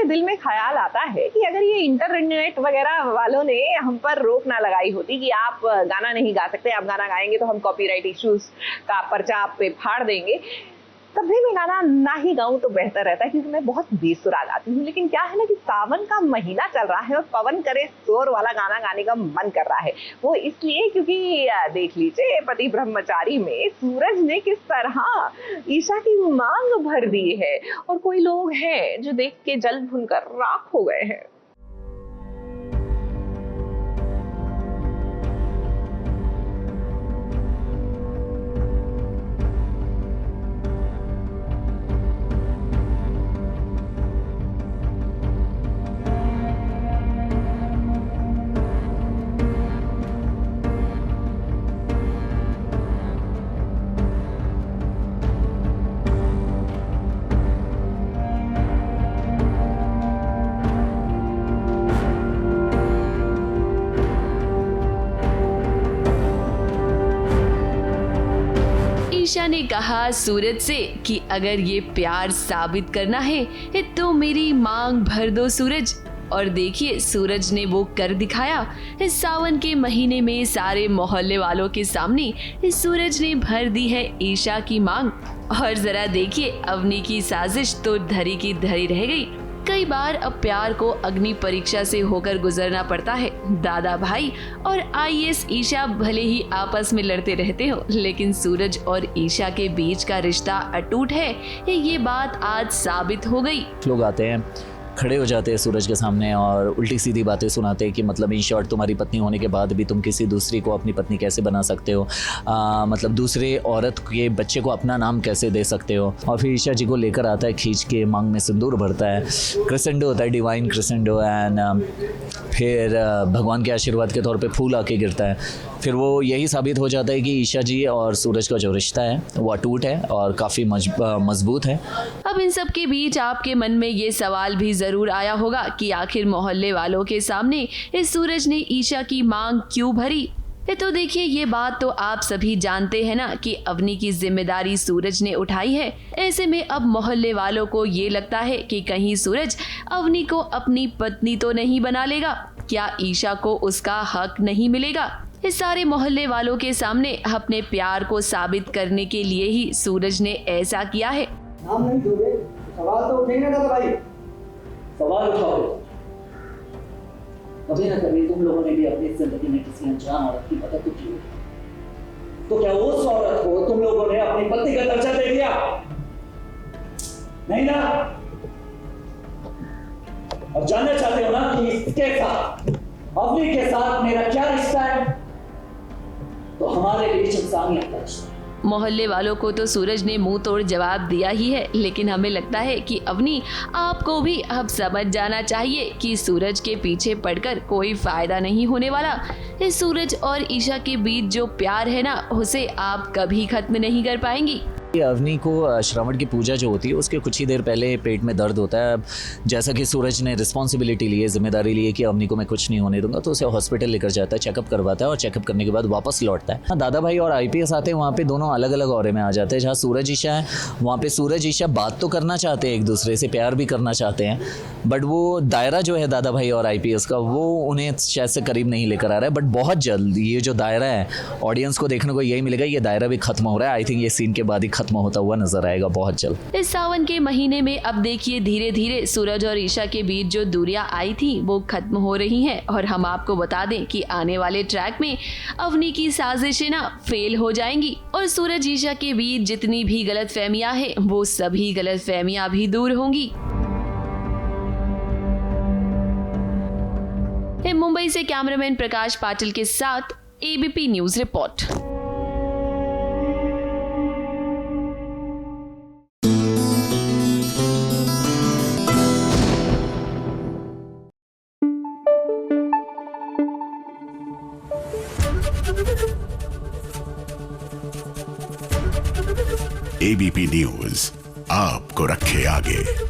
दिल में ख्याल आता है कि अगर ये इंटरनेट वगैरह वालों ने हम पर रोक ना लगाई होती कि आप गाना नहीं गा सकते, आप गाना गाएंगे तो हम कॉपीराइट इश्यूज का पर्चा आप पे फाड़ देंगे, तब भी मैं गाना ना ही गाऊं तो बेहतर रहता है, क्योंकि मैं बहुत बेसुरा गाती हूँ। लेकिन क्या है ना कि सावन का महीना चल रहा है और पवन करे शोर वाला गाना गाने का मन कर रहा है। वो इसलिए क्योंकि देख लीजिए पति ब्रह्मचारी में सूरज ने किस तरह ईशा की मांग भर दी है, और कोई लोग हैं जो देख के जल भुनकर राख हो गए हैं। ईशा ने कहा सूरज से कि अगर ये प्यार साबित करना है तो मेरी मांग भर दो सूरज। और देखिए सूरज ने वो कर दिखाया। इस सावन के महीने में सारे मोहल्ले वालों के सामने इस सूरज ने भर दी है ईशा की मांग। और जरा देखिए अवनी की साजिश तो धरी की धरी रह गई। कई बार अब प्यार को अग्नि परीक्षा से होकर गुजरना पड़ता है। दादा भाई और आईएएस ईशा भले ही आपस में लड़ते रहते हो, लेकिन सूरज और ईशा के बीच का रिश्ता अटूट है, ये बात आज साबित हो गई। लोग आते हैं, खड़े हो जाते हैं सूरज के सामने और उल्टी सीधी बातें सुनाते हैं कि मतलब इन शॉर्ट तुम्हारी पत्नी होने के बाद भी तुम किसी दूसरी को अपनी पत्नी कैसे बना सकते हो, मतलब दूसरे औरत के बच्चे को अपना नाम कैसे दे सकते हो। और फिर ईशा जी को लेकर आता है, खींच के मांग में सिंदूर भरता है, क्रिसेंडो होता है, डिवाइन क्रिसेंडो, एंड फिर भगवान के आशीर्वाद के तौर पे फूल आके गिरता है। फिर वो यही साबित हो जाता है कि ईशा जी और सूरज का जो रिश्ता है वो अटूट है और काफ़ी मजबूत है। अब इन सब के बीच आपके मन में ये सवाल भी जरूर आया होगा कि आखिर मोहल्ले वालों के सामने इस सूरज ने ईशा की मांग क्यों भरी। तो देखिए ये बात तो आप सभी जानते हैं ना कि अवनी की जिम्मेदारी सूरज ने उठाई है। ऐसे में अब मोहल्ले वालों को ये लगता है कि कहीं सूरज अवनी को अपनी पत्नी तो नहीं बना लेगा, क्या ईशा को उसका हक नहीं मिलेगा। इस सारे मोहल्ले वालों के सामने अपने प्यार को साबित करने के लिए ही सूरज ने ऐसा किया है। नाम नहीं दोगे, सवाल तो उठेंगे ना भाई, सवाल उठाओ। कभी ना कभी तुम लोगों ने भी अपनी जिंदगी में किसी अनजान औरत की मदद तो की, तो क्या उस औरत को तुम लोगों ने अपनी पत्नी का दर्जा दे दिया? नहीं ना? अब जानना चाहते हो ना कि इसके साथ, अवनी के साथ मेरा क्या रिश्ता है? तो हमारे बीच इंसानियत का रिश्ता। मोहल्ले वालों को तो सूरज ने मुंह तोड़ जवाब दिया ही है, लेकिन हमें लगता है कि अवनी आपको भी अब समझ जाना चाहिए कि सूरज के पीछे पड़कर कोई फायदा नहीं होने वाला। इस सूरज और ईशा के बीच जो प्यार है ना, उसे आप कभी खत्म नहीं कर पाएंगी। अवनी को श्रावण की पूजा जो होती है उसके कुछ ही देर पहले पेट में दर्द होता है। जैसा कि सूरज ने रिस्पॉन्सिबिलिटी ली है, जिम्मेदारी ली है कि अवनी को मैं कुछ नहीं होने दूंगा, तो उसे हॉस्पिटल लेकर जाता है, चेकअप करवाता है और चेकअप करने के बाद वापस लौटता है। दादा भाई और आईपीएस आते हैं, वहाँ पे दोनों अलग अलग औरे में आ जाते हैं। जहाँ सूरज ईशा है वहाँ पे सूरज ईशा बात तो करना चाहते हैं, एक दूसरे से प्यार भी करना चाहते हैं, बट वो दायरा जो है दादा भाई और आईपीएस का वो उन्हें शायद से करीब नहीं लेकर आ रहा है। बट बहुत जल्द ये जो दायरा है ऑडियंस को देखने को यही मिलेगा, ये दायरा भी खत्म हो रहा है। आई थिंक ये सीन के बाद ही खत्म होता हुआ नजर आएगा बहुत जल्द। इस सावन के महीने में अब देखिए धीरे धीरे सूरज और ईशा के बीच जो दूरियां आई थी वो खत्म हो रही हैं। और हम आपको बता दें कि आने वाले ट्रैक में अवनी की साजिशें ना फेल हो जाएंगी और सूरज ईशा के बीच जितनी भी गलतफहमियां हैं वो सभी गलतफहमियां भी दूर होंगी। मुंबई से कैमरामैन प्रकाश पाटिल के साथ ABP news report. ABP news आपको रखे आगे।